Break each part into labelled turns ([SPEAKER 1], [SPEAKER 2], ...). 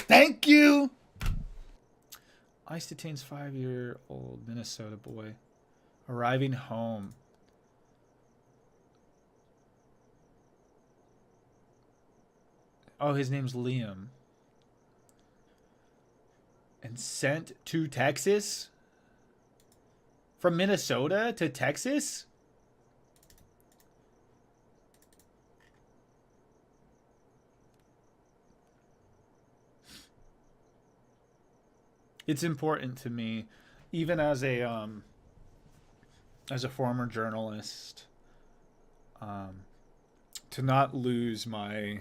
[SPEAKER 1] Thank you. ICE detains 5-year-old Minnesota boy arriving home. Oh, his name's Liam. And sent to Texas? From Minnesota to Texas? It's important to me, even as a former journalist, to not lose my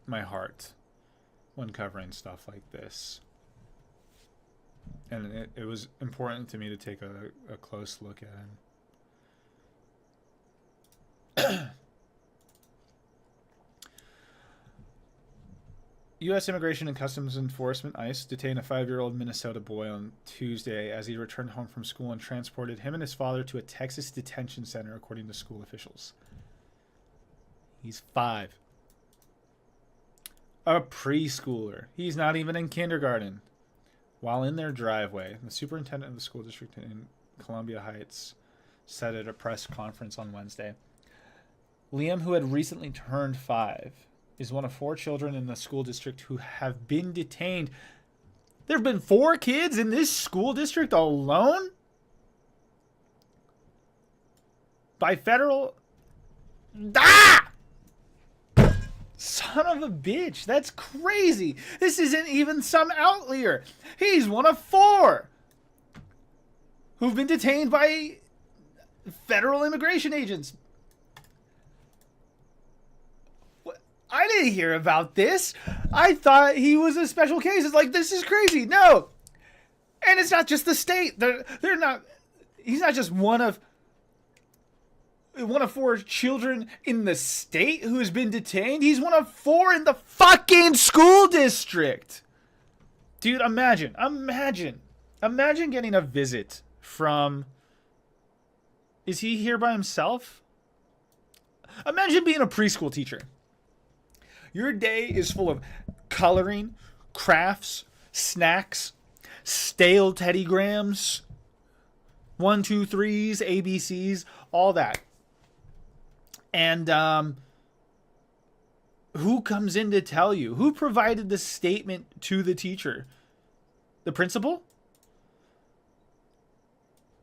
[SPEAKER 1] my heart when covering stuff like this. And it was important to me to take a close look at him. U.S. Immigration and Customs Enforcement, ICE, detained a 5-year-old Minnesota boy on Tuesday as he returned home from school and transported him and his father to a Texas detention center, according to school officials. He's 5. A preschooler. He's not even in kindergarten. While in their driveway, the superintendent of the school district in Columbia Heights said at a press conference on Wednesday, Liam, who had recently turned 5, is one of 4 children in the school district who have been detained. There have been 4 kids in this school district alone? By federal... Ah! Son of a bitch. That's crazy. This isn't even some outlier. He's one of 4 who've been detained by federal immigration agents. I didn't hear about this. I thought he was a special case. It's like, this is crazy. No. And it's not just the state. They're not. He's not just one of 4 children in the state who has been detained. He's one of 4 in the fucking school district. Dude, imagine getting a visit from... Is he here by himself? Imagine being a preschool teacher. Your day is full of coloring, crafts, snacks, stale teddygrams, 1, 2, 3s, ABCs, all that. And who comes in to tell you? Who provided the statement to the teacher? The principal?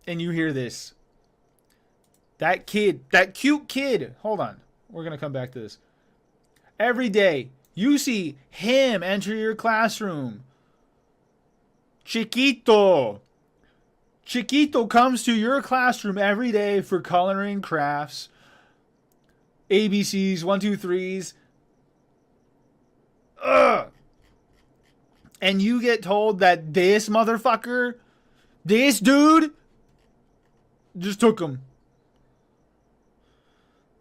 [SPEAKER 1] And you hear this. That kid, that cute kid. Hold on. We're going to come back to this. Every day, you see him enter your classroom. Chiquito. Chiquito comes to your classroom every day for coloring, crafts, ABCs, 1, 2, 3s. Ugh. And you get told that this motherfucker, this dude, just took him.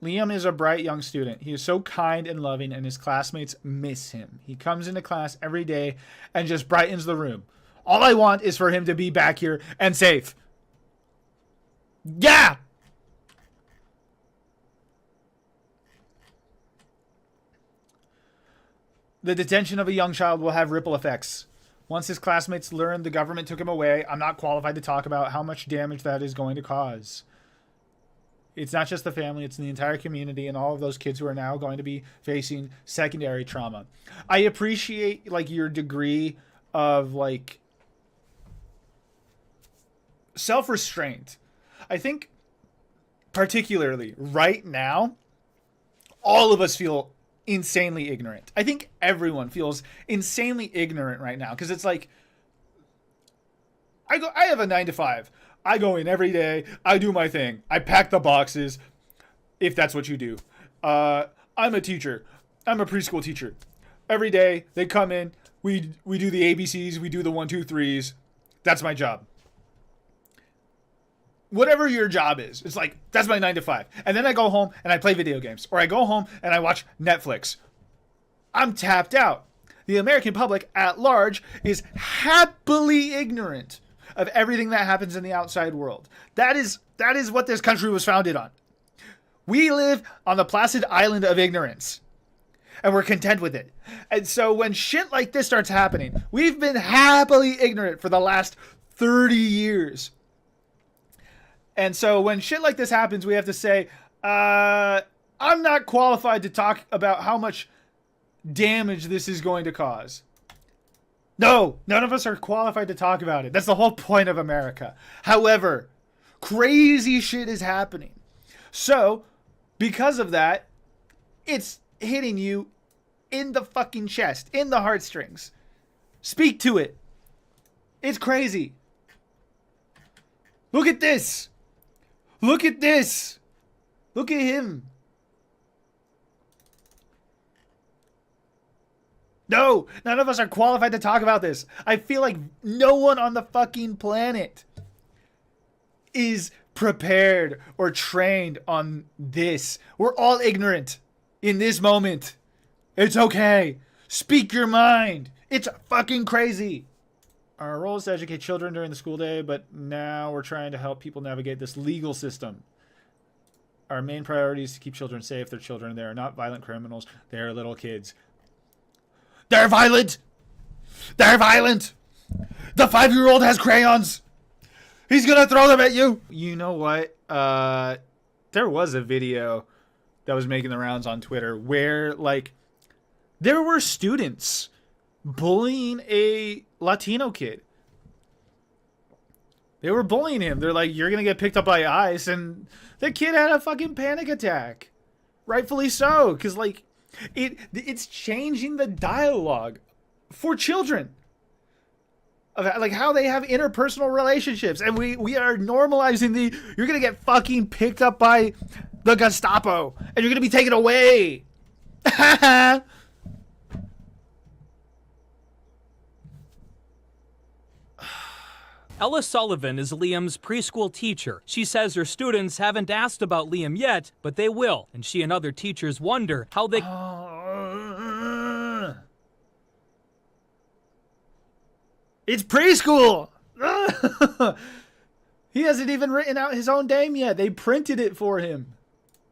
[SPEAKER 1] Liam is a bright young student. He is so kind and loving, and his classmates miss him. He comes into class every day and just brightens the room. All I want is for him to be back here and safe. Yeah! The detention of a young child will have ripple effects. Once his classmates learn the government took him away, I'm not qualified to talk about how much damage that is going to cause. It's not just the family, it's the entire community and all of those kids who are now going to be facing secondary trauma. I appreciate your degree of self-restraint. I think particularly right now, all of us feel insanely ignorant. I think everyone feels insanely ignorant right now because it's like I have a 9 to 5. I go in every day. I do my thing. I pack the boxes, if that's what you do. I'm a teacher. I'm a preschool teacher. Every day they come in. We do the ABCs. We do the 1, 2, 3s. That's my job. Whatever your job is, it's like, that's my 9 to 5. And then I go home and I play video games. Or I go home and I watch Netflix. I'm tapped out. The American public at large is happily ignorant of everything that happens in the outside world. That is what this country was founded on. We live on the placid island of ignorance. And we're content with it. And so when shit like this starts happening, we've been happily ignorant for the last 30 years. And so when shit like this happens, we have to say, I'm not qualified to talk about how much damage this is going to cause. No, none of us are qualified to talk about it. That's the whole point of America. However, crazy shit is happening. So, because of that, it's hitting you in the fucking chest, in the heartstrings. Speak to it. It's crazy. Look at this. Look at this. Look at him. No, none of us are qualified to talk about this. I feel like no one on the fucking planet is prepared or trained on this. We're all ignorant in this moment. It's okay. Speak your mind. It's fucking crazy. Our role is to educate children during the school day, but now we're trying to help people navigate this legal system. Our main priority is to keep children safe. They're children. They are not violent criminals. They are little kids. They're violent. They're violent. The 5-year-old has crayons. He's going to throw them at you. You know what? There was a video that was making the rounds on Twitter where, like, there were students bullying a Latino kid. They were bullying him. They're like, you're going to get picked up by ICE. And the kid had a fucking panic attack. Rightfully so. Because, like, it's changing the dialogue for children. Of, like, how they have interpersonal relationships. And we are normalizing the, you're going to get fucking picked up by the Gestapo. And you're going to be taken away.
[SPEAKER 2] Ella Sullivan is Liam's preschool teacher. She says her students haven't asked about Liam yet, but they will. And she and other teachers wonder how they...
[SPEAKER 1] It's preschool! He hasn't even written out his own name yet. They printed it for him.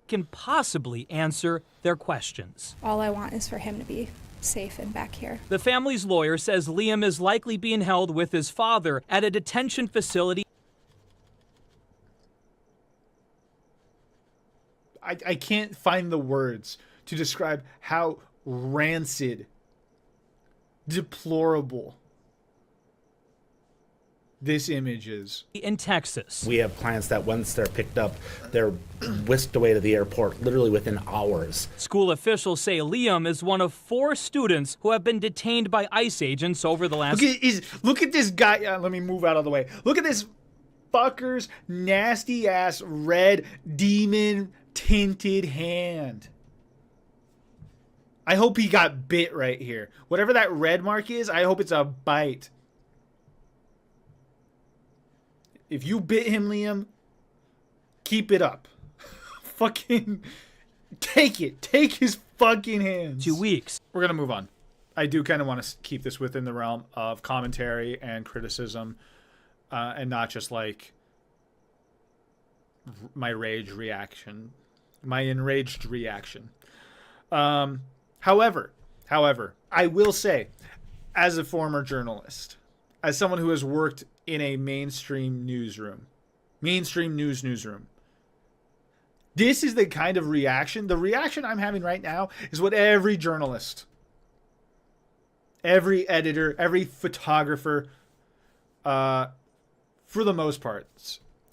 [SPEAKER 2] ...can possibly answer their questions.
[SPEAKER 3] All I want is for him to be safe and back here.
[SPEAKER 2] The family's lawyer says Liam is likely being held with his father at a detention facility.
[SPEAKER 1] I can't find the words to describe how rancid, deplorable this image is.
[SPEAKER 2] In Texas.
[SPEAKER 4] We have clients that once they're picked up, they're whisked away to the airport literally within hours.
[SPEAKER 2] School officials say Liam is one of 4 students who have been detained by ICE agents over the last...
[SPEAKER 1] Look at this guy. Let me move out of the way. Look at this fucker's nasty ass red demon tinted hand. I hope he got bit right here. Whatever that red mark is, I hope it's a bite. If you bit him, Liam, keep it up. Fucking take it. Take his fucking hands.
[SPEAKER 2] 2 weeks.
[SPEAKER 1] We're going to move on. I do kind of want to keep this within the realm of commentary and criticism, and not just like my enraged reaction. However, I will say, as a former journalist, as someone who has worked in a mainstream news newsroom, this is the kind of reaction, the reaction I'm having right now is what every journalist, every editor, every photographer, for the most part,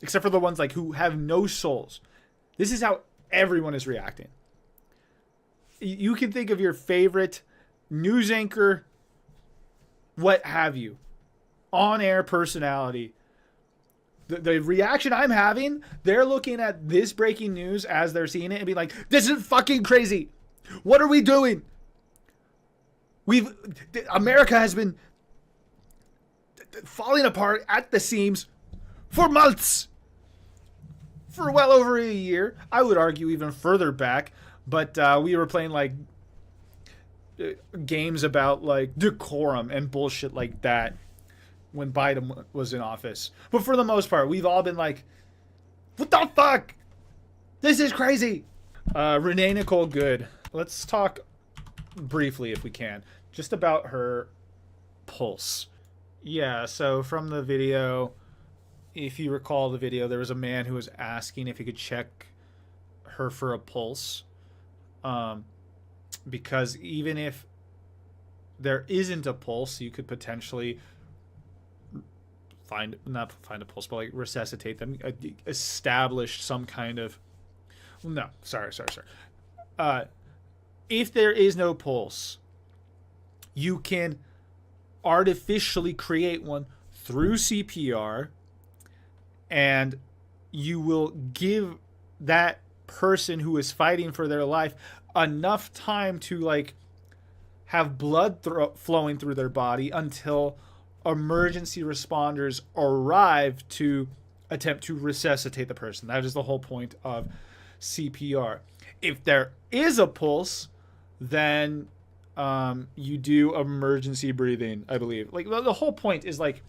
[SPEAKER 1] except for the ones like who have no souls, this is how everyone is reacting. You can think of your favorite news anchor, what have you, on-air personality. The reaction I'm having, they're looking at this breaking news as they're seeing it and being like, this is fucking crazy. What are we doing? America has been falling apart at the seams for months. For well over a year. I would argue even further back. But we were playing like games about like decorum and bullshit like that when Biden was in office. But for the most part, we've all been like, what the fuck? This is crazy. Renee Nicole Good. Let's talk briefly, if we can, just about her pulse. Yeah, so from the video, if you recall the video, there was a man who was asking if he could check her for a pulse. Because even if there isn't a pulse, you could potentially not find a pulse, but like resuscitate them, establish some kind of... No, sorry. If there is no pulse, you can artificially create one through CPR, and you will give that person who is fighting for their life enough time to like have blood flowing through their body until emergency responders arrive to attempt to resuscitate the person. That is the whole point of CPR. If there is a pulse, then you do emergency breathing, I believe. Like the whole point is like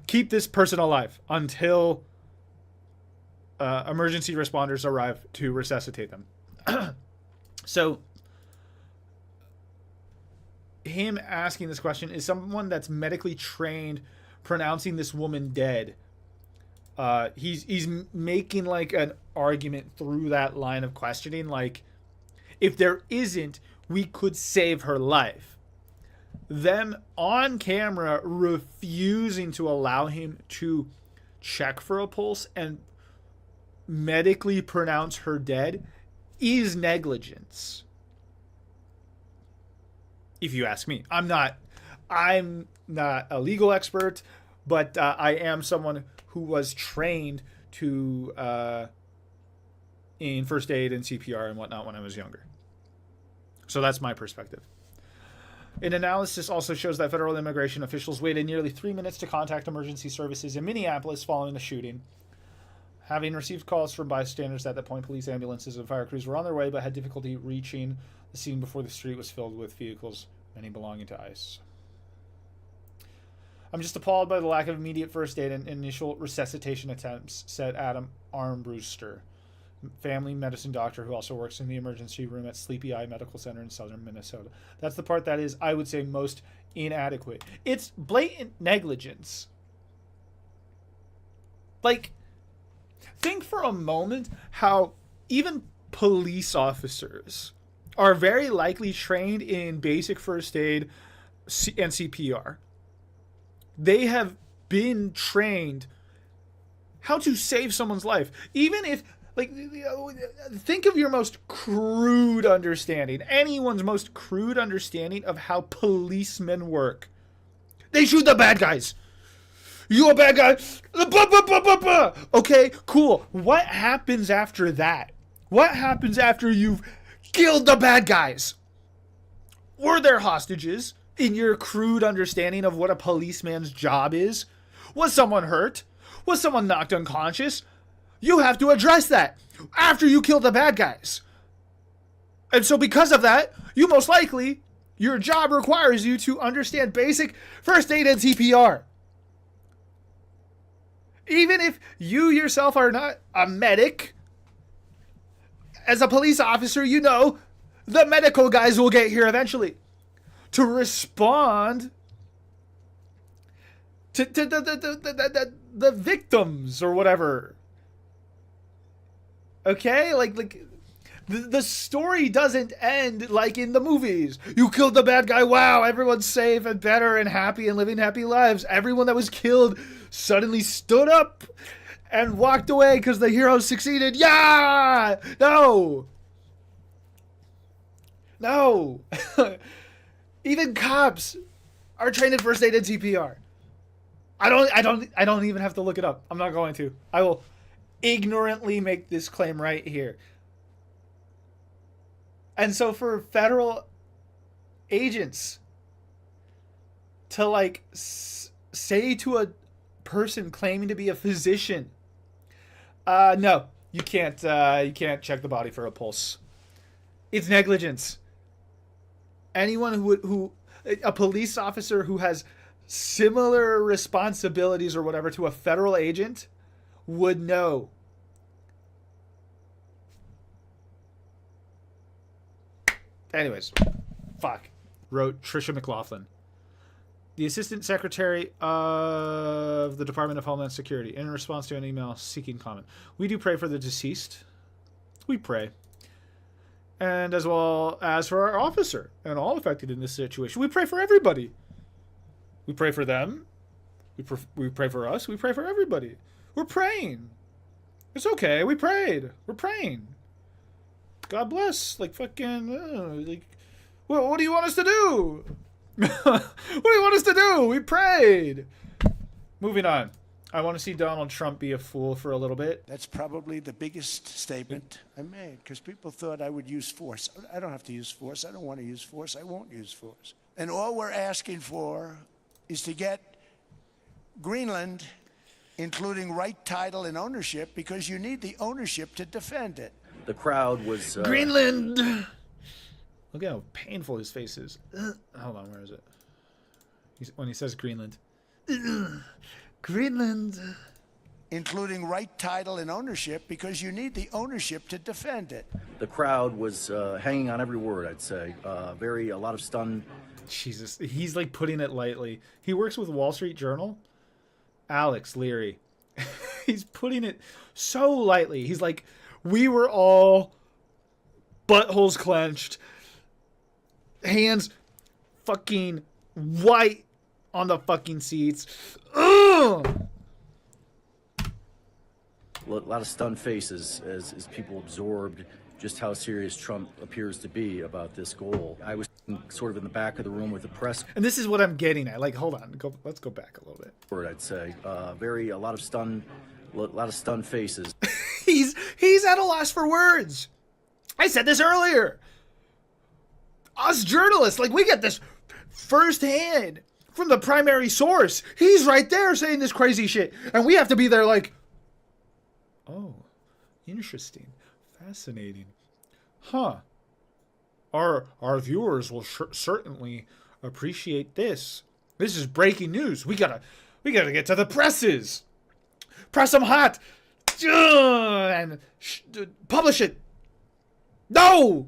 [SPEAKER 1] keep this person alive until emergency responders arrive to resuscitate them. So him asking this question is someone that's medically trained pronouncing this woman dead. He's making like an argument through that line of questioning, like if there isn't, we could save her life. Them on camera refusing to allow him to check for a pulse and medically pronounce her dead is negligence. If you ask me, I'm not a legal expert, but I am someone who was trained to in first aid and CPR and whatnot when I was younger. So that's my perspective. An analysis also shows that federal immigration officials waited nearly 3 minutes to contact emergency services in Minneapolis following the shooting. Having received calls from bystanders at that point, police, ambulances, and fire crews were on their way but had difficulty reaching the scene before the street was filled with vehicles, many belonging to ICE. I'm just appalled by the lack of immediate first aid and initial resuscitation attempts, said Adam Armbruster, family medicine doctor who also works in the emergency room at Sleepy Eye Medical Center in southern Minnesota. That's the part that is, I would say, most inadequate. It's blatant negligence. Like, think for a moment how even police officers are very likely trained in basic first aid and CPR. They have been trained how to save someone's life. Even if, like, think of your most crude understanding, anyone's most crude understanding of how policemen work. They shoot the bad guys. You a bad guy. Okay, cool. What happens after that? What happens after you've killed the bad guys? Were there hostages in your crude understanding of what a policeman's job is? Was someone hurt? Was someone knocked unconscious? You have to address that after you kill the bad guys. And so because of that, you most likely, your job requires you to understand basic first aid and CPR. Even if you yourself are not a medic, as a police officer, you know the medical guys will get here eventually to respond to the victims or whatever. Okay? Like the story doesn't end like in the movies. You killed the bad guy. Wow, everyone's safe and better and happy and living happy lives. Everyone that was killed suddenly stood up and walked away because the hero succeeded. Yeah! No! Even cops are trained in first aid and CPR. I don't even have to look it up. I'm not going to. I will ignorantly make this claim right here. And so for federal agents to like say to a person claiming to be a physician, no, you can't check the body for a pulse. It's negligence. Anyone who a police officer who has similar responsibilities or whatever to a federal agent would know Anyways, fuck. Wrote Tricia McLaughlin, the Assistant Secretary of the Department of Homeland Security, in response to an email seeking comment. We do pray for the deceased. We pray. And as well as for our officer and all affected in this situation. We pray for everybody. We pray for them. We pray for us. We pray for everybody. We're praying. It's okay. We prayed. We're praying. God bless. Like, fucking, like, well, what do you want us to do? What do you want us to do? We prayed. Moving on. I want to see Donald Trump be a fool for a little bit.
[SPEAKER 5] That's probably the biggest statement I made, because people thought I would use force. I don't have to use force. I don't want to use force. I won't use force. And all we're asking for is to get Greenland, including right title and ownership, because you need the ownership to defend it.
[SPEAKER 6] The crowd was...
[SPEAKER 1] Greenland! Look how painful his face is. Hold on, where is it? When he says Greenland. Greenland.
[SPEAKER 5] Including right title and ownership, because you need the ownership to defend it.
[SPEAKER 6] The crowd was hanging on every word, I'd say. A lot of stunned...
[SPEAKER 1] Jesus, he's like putting it lightly. He works with Wall Street Journal. Alex Leary. He's putting it so lightly. He's like, we were all buttholes clenched, hands fucking white on the fucking seats. Ugh!
[SPEAKER 6] A lot of stunned faces as people absorbed just how serious Trump appears to be about this goal. I was sort of in the back of the room with the press.
[SPEAKER 1] And this is what I'm getting at. Like, hold on. Let's go back a little bit.
[SPEAKER 6] I'd say. A lot of stunned faces.
[SPEAKER 1] He's at a loss for words. I said this earlier. Us journalists, like, we get this firsthand from the primary source. He's right there saying this crazy shit. And we have to be there like, oh, interesting. Fascinating. Huh. Our viewers will certainly appreciate this. This is breaking news. We gotta get to the presses. Press them hot. And publish it. No!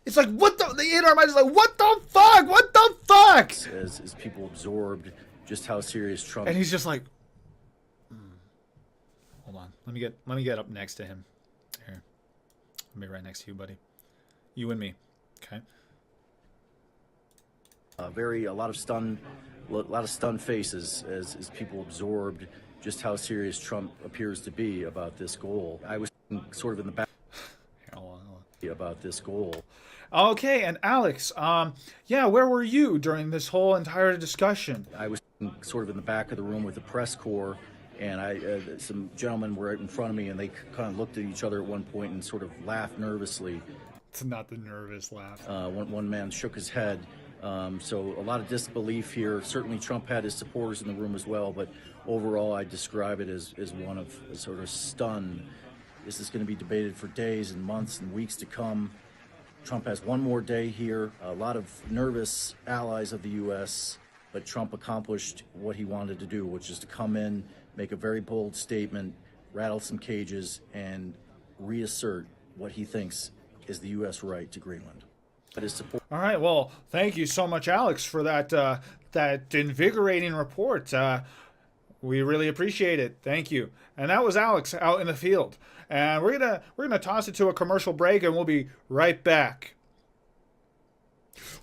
[SPEAKER 1] It's like, what the... In our minds, like, what the fuck? What the fuck?
[SPEAKER 6] As people absorbed just how serious Trump...
[SPEAKER 1] And he's just like... Hold on. Let me get up next to him. Here. Let me right next to you, buddy. You and me. Okay?
[SPEAKER 6] A lot of stunned faces as people absorbed just how serious Trump appears to be about this goal. I was sort of in the back about this goal.
[SPEAKER 1] Okay, and Alex, yeah, where were you during this whole entire discussion?
[SPEAKER 6] I was sort of in the back of the room with the press corps, and some gentlemen were right in front of me, and they kind of looked at each other at one point and sort of laughed nervously.
[SPEAKER 1] It's not the nervous laugh.
[SPEAKER 6] One man shook his head. So a lot of disbelief here. Certainly Trump had his supporters in the room as well, but overall I describe it as one of sort of stunned. This is going to be debated for days and months and weeks to come. Trump has one more day here. A lot of nervous allies of the U.S., but Trump accomplished what he wanted to do, which is to come in, make a very bold statement, rattle some cages, and reassert what he thinks is the U.S. right to Greenland. But his support.
[SPEAKER 1] All right, well, thank you so much, Alex, for that invigorating report. We really appreciate it. Thank you. And that was Alex out in the field. And we're gonna toss it to a commercial break, and we'll be right back.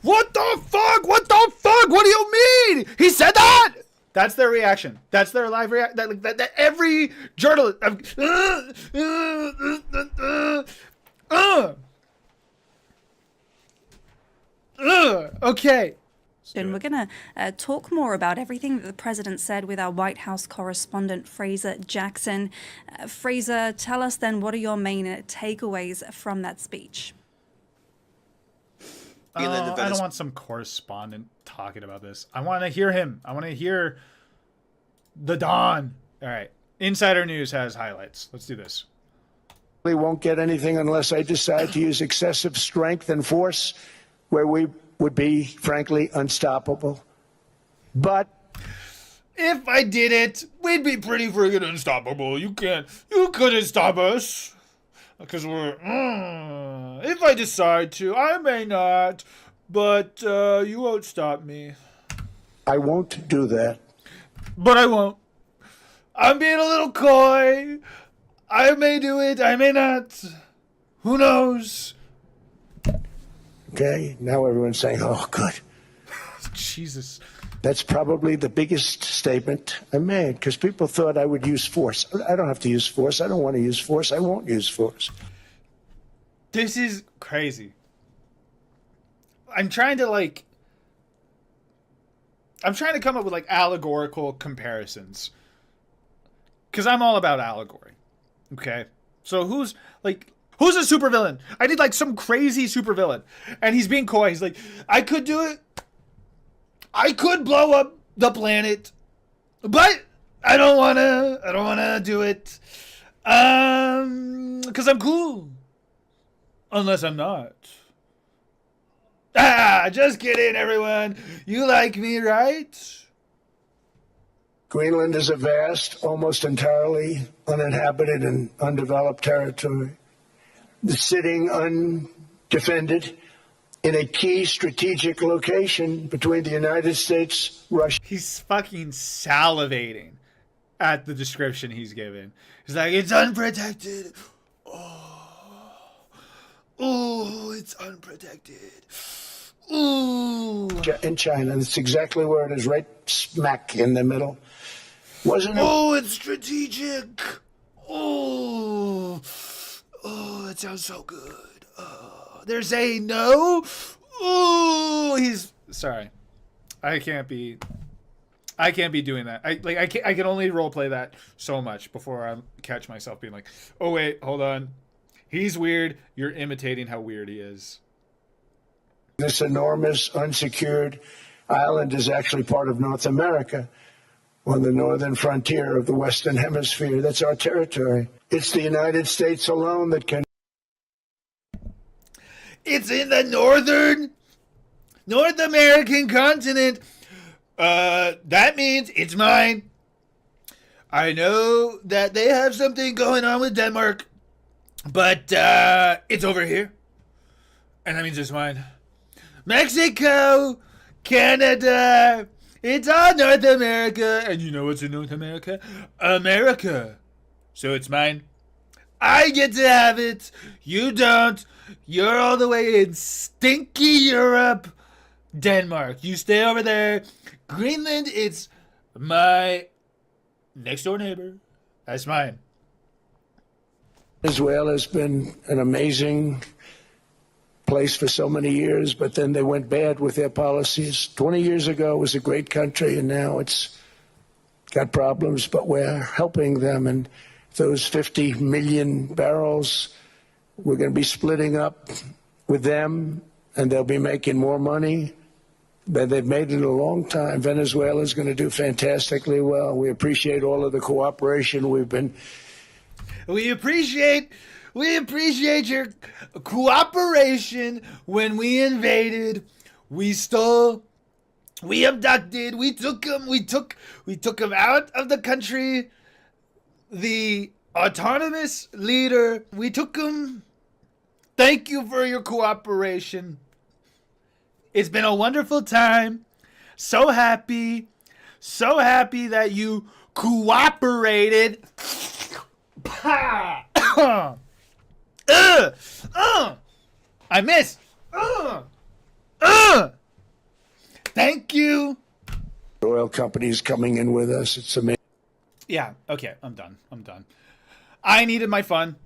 [SPEAKER 1] What the fuck? What the fuck? What do you mean? He said that? That's their reaction. That's their live reaction. That every journalist. Okay.
[SPEAKER 7] And we're going to talk more about everything that the president said with our White House correspondent, Fraser Jackson. Fraser, tell us then, what are your main takeaways from that speech?
[SPEAKER 1] I don't want some correspondent talking about this. I want to hear him. I want to hear the Don. All right. Insider News has highlights. Let's do this.
[SPEAKER 5] We won't get anything unless I decide to use excessive strength and force, where we would be, frankly, unstoppable. But
[SPEAKER 1] if I did it, we'd be pretty friggin' unstoppable. You couldn't stop us. Because if I decide to, I may not, but you won't stop me.
[SPEAKER 5] I won't do that.
[SPEAKER 1] But I won't. I'm being a little coy. I may do it, I may not. Who knows?
[SPEAKER 5] Okay? Now everyone's saying, oh, good.
[SPEAKER 1] Jesus.
[SPEAKER 5] That's probably the biggest statement I made because people thought I would use force. I don't have to use force. I don't want to use force. I won't use force.
[SPEAKER 1] This is crazy. I'm trying to come up with like allegorical comparisons. Because I'm all about allegory. Okay? So who's a supervillain? I did like some crazy supervillain. And he's being coy. He's like, I could do it. I could blow up the planet. But I don't wanna do it. Because I'm cool. Unless I'm not. Just kidding, everyone. You like me, right?
[SPEAKER 5] Greenland is a vast, almost entirely uninhabited and undeveloped territory, sitting undefended in a key strategic location between the United States, Russia.
[SPEAKER 1] He's fucking salivating at the description he's given. He's like, it's unprotected. Oh, it's unprotected. Ooh.
[SPEAKER 5] In China. That's exactly where it is, right smack in the middle. Wasn't it?
[SPEAKER 1] Oh, it's strategic. Oh, it sounds so good. Oh, they're saying no. Oh, he's sorry. I can't be doing that. I can only role play that so much before I catch myself being like, oh wait, hold on. He's weird. You're imitating how weird he is.
[SPEAKER 5] This enormous unsecured island is actually part of North America on the northern frontier of the Western Hemisphere. That's our territory. It's the United States alone that can.
[SPEAKER 1] It's in the North American continent. That means it's mine. I know that they have something going on with Denmark, but it's over here. And that means it's mine. Mexico, Canada, it's all North America. And you know what's in North America? America. So it's mine. I get to have it. You don't. You're all the way in stinky Europe. Denmark. You stay over there. Greenland, it's my next door neighbor. That's mine.
[SPEAKER 5] Venezuela has been an amazing place for so many years, but then they went bad with their policies. 20 years ago, it was a great country, and now it's got problems, but we're helping them. And those 50 million barrels, we're going to be splitting up with them, and they'll be making more money than they've made in a long time. Venezuela is going to do fantastically well. We appreciate all of the cooperation we've been.
[SPEAKER 1] We appreciate your cooperation when we invaded, we stole, we abducted, we took him out of the country. The autonomous leader, we took him. Thank you for your cooperation. It's been a wonderful time. So happy that you cooperated. I missed. Thank you.
[SPEAKER 5] Oil companies coming in with us. It's amazing.
[SPEAKER 1] Yeah, okay, I'm done. I needed my fun.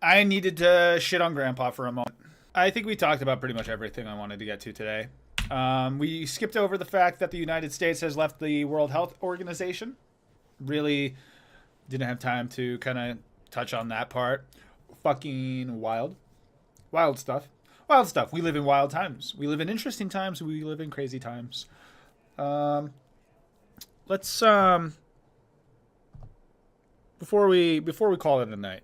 [SPEAKER 1] I needed to shit on Grandpa for a moment. I think we talked about pretty much everything I wanted to get to today. We skipped over the fact that the United States has left the World Health Organization. Really didn't have time to kind of touch on that part. Fucking wild. Wild stuff. We live in wild times. We live in interesting times. We live in crazy times. Let's before we call it a night.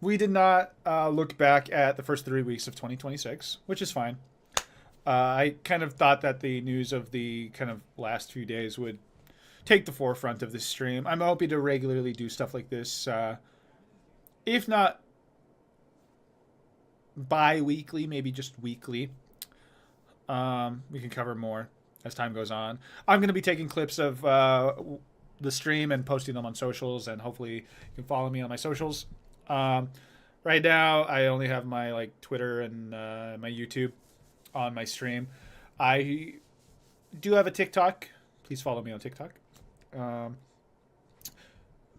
[SPEAKER 1] We did not look back at the first 3 weeks of 2026, which is fine. I kind of thought that the news of the kind of last few days would take the forefront of this stream. I'm hoping to regularly do stuff like this, if not bi-weekly, maybe just weekly. We can cover more as time goes on. I'm going to be taking clips of the stream and posting them on socials, and hopefully you can follow me on my socials. Right now, I only have my like Twitter and my YouTube on my stream. I do have a TikTok. Please follow me on TikTok.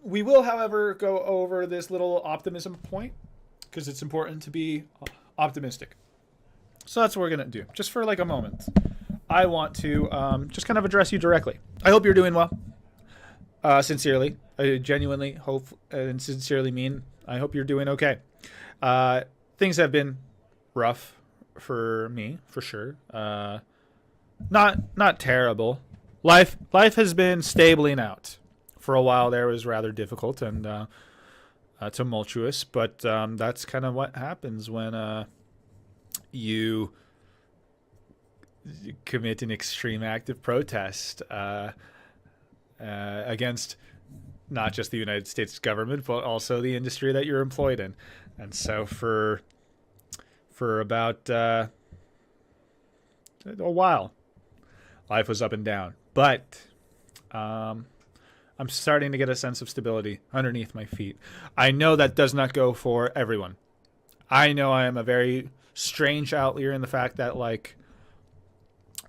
[SPEAKER 1] We will, however, go over this little optimism point because it's important to be optimistic. So that's what we're going to do. Just for like a moment, I want to just kind of address you directly. I hope you're doing well. Sincerely. I genuinely hope and sincerely mean I hope you're doing okay. Things have been rough for me, for sure. Not terrible. Life has been stabling out. For a while there, it was rather difficult and tumultuous, but that's kind of what happens when you commit an extreme act of protest against not just the United States government, but also the industry that you're employed in. And so for about a while, life was up and down. But I'm starting to get a sense of stability underneath my feet. I know that does not go for everyone. I know I am a very strange outlier in the fact that, like,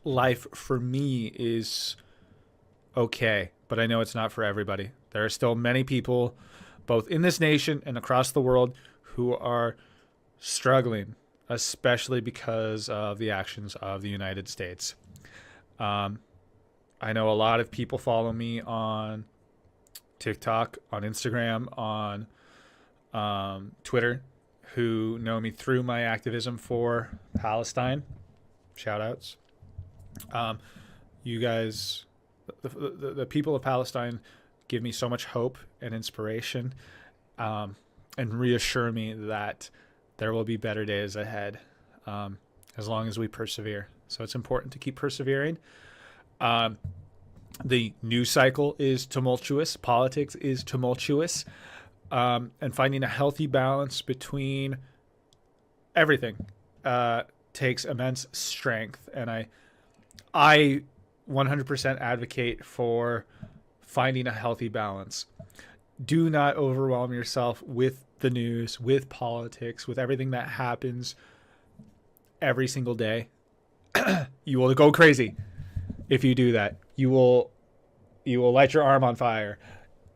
[SPEAKER 1] life for me is okay, but I know it's not for everybody. There are still many people, both in this nation and across the world, who are struggling, especially because of the actions of the United States. I know a lot of people follow me on TikTok, on Instagram, on Twitter, who know me through my activism for Palestine. Shout outs. You guys, the people of Palestine give me so much hope and inspiration, and reassure me that there will be better days ahead, as long as we persevere. So it's important to keep persevering. The news cycle is tumultuous. Politics is tumultuous. And finding a healthy balance between everything takes immense strength. And I 100% advocate for finding a healthy balance. Do not overwhelm yourself with the news, with politics, with everything that happens every single day. You will go crazy if you do that. You will light your arm on fire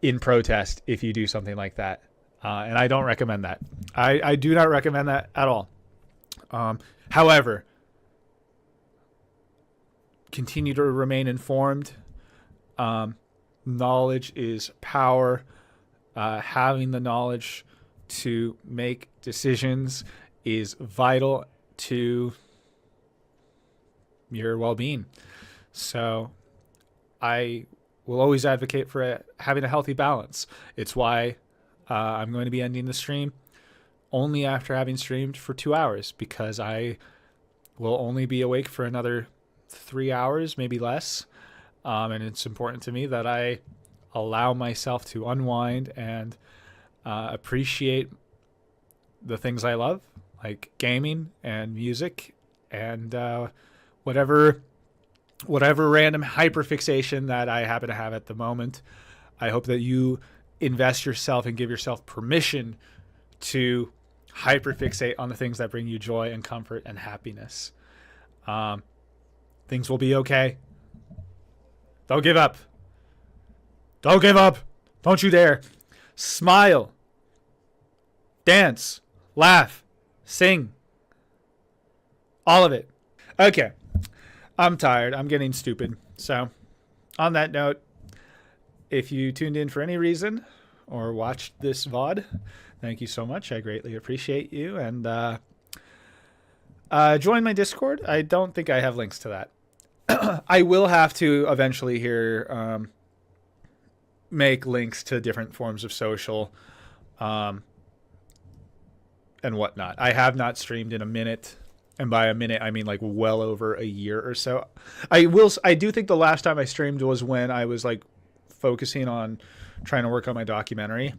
[SPEAKER 1] in protest if you do something like that. And I don't recommend that. I do not recommend that at all. However, continue to remain informed. Knowledge is power. Having the knowledge to make decisions is vital to your well-being. So I will always advocate for having a healthy balance. It's why I'm going to be ending the stream only after having streamed for 2 hours, because I will only be awake for another 3 hours, maybe less. And it's important to me that I allow myself to unwind and appreciate the things I love, like gaming and music and whatever random hyperfixation that I happen to have at the moment. I hope that you invest yourself and give yourself permission to hyperfixate on the things that bring you joy and comfort and happiness. Things will be okay. Don't give up. Don't give up. Don't you dare. Smile. Dance. Laugh. Sing. All of it. Okay. I'm tired. I'm getting stupid. So, on that note, if you tuned in for any reason or watched this VOD, thank you so much. I greatly appreciate you. And join my Discord. I don't think I have links to that. I will have to eventually here make links to different forms of social and whatnot. I have not streamed in a minute. And by a minute, I mean like well over a year or so. I do think the last time I streamed was when I was like focusing on trying to work on my documentary,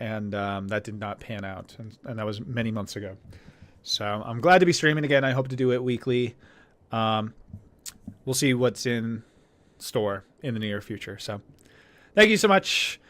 [SPEAKER 1] and that did not pan out, and that was many months ago. So I'm glad to be streaming again. I hope to do it weekly. We'll see what's in store in the near future. So thank you so much.